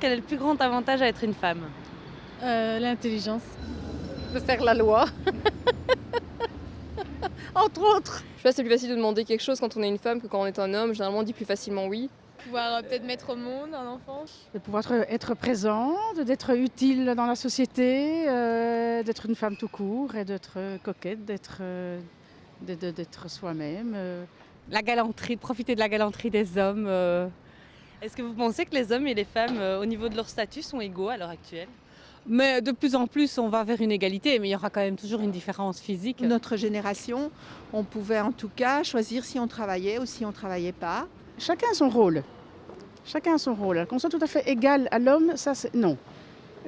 quel est le plus grand avantage à être une femme? L'intelligence. De faire la loi. Entre autres. Je sais pas, c'est plus facile de demander quelque chose quand on est une femme que quand on est un homme. Généralement, on dit plus facilement oui. Pouvoir peut-être mettre au monde un enfant. De pouvoir être présent, d'être utile dans la société, d'être une femme tout court et d'être coquette, d'être soi-même. La galanterie, de profiter de la galanterie des hommes. Est-ce que vous pensez que les hommes et les femmes, au niveau de leur statut, sont égaux à l'heure actuelle? Mais de plus en plus, on va vers une égalité, mais il y aura quand même toujours une différence physique. Notre génération, on pouvait en tout cas choisir si on travaillait ou si on ne travaillait pas. Chacun a son rôle. Chacun a son rôle. Qu'on soit tout à fait égal à l'homme, ça c'est non.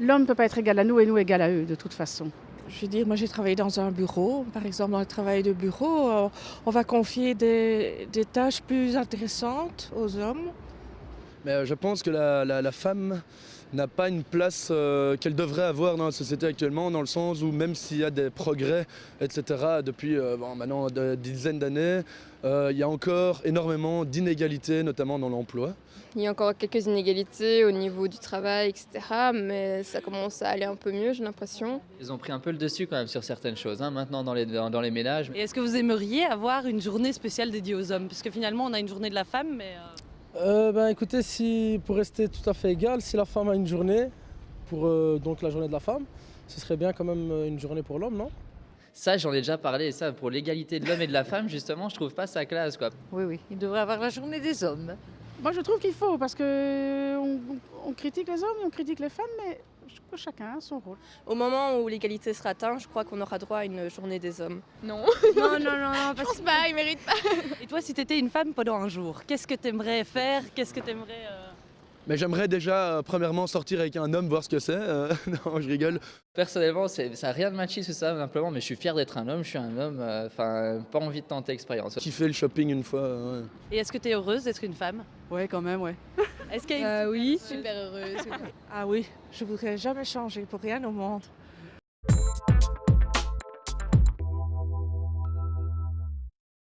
L'homme ne peut pas être égal à nous et nous égal à eux, de toute façon. Je veux dire, moi j'ai travaillé dans un bureau. Par exemple, dans le travail de bureau, on va confier des tâches plus intéressantes aux hommes. Mais je pense que la femme n'a pas une place qu'elle devrait avoir dans la société actuellement, dans le sens où même s'il y a des progrès, etc., depuis maintenant des dizaines d'années, il y a encore énormément d'inégalités, notamment dans l'emploi. Il y a encore quelques inégalités au niveau du travail, etc. Mais ça commence à aller un peu mieux, j'ai l'impression. Ils ont pris un peu le dessus quand même sur certaines choses, hein, maintenant dans les ménages. Et est-ce que vous aimeriez avoir une journée spéciale dédiée aux hommes? Parce que finalement, on a une journée de la femme, mais... Écoutez, pour rester tout à fait égal, si la femme a une journée, pour donc la journée de la femme, ce serait bien quand même une journée pour l'homme, non? Ça, j'en ai déjà parlé, ça, pour l'égalité de l'homme et de la femme, justement, je trouve pas ça classe, quoi. Oui, il devrait avoir la journée des hommes. Moi je trouve qu'il faut, parce qu'on critique les hommes et on critique les femmes, mais je trouve que chacun a son rôle. Au moment où l'égalité sera atteinte, je crois qu'on aura droit à une journée des hommes. Non. Non, Je pense pas, il mérite pas. Et toi, si tu étais une femme pendant un jour, qu'est-ce que tu aimerais faire? Qu'est-ce que tu aimerais... Mais j'aimerais déjà, premièrement, sortir avec un homme, voir ce que c'est. Non, je rigole. Personnellement, ça n'a rien de machiste, ça, simplement, mais je suis fier d'être un homme, je suis un homme, pas envie de tenter l'expérience. Kiffer le shopping une fois, ouais. Et est-ce que tu es heureuse d'être une femme? Ouais, quand même, ouais. Est-ce qu'il y a Oui. Super heureuse. Ah oui, je voudrais jamais changer pour rien au monde.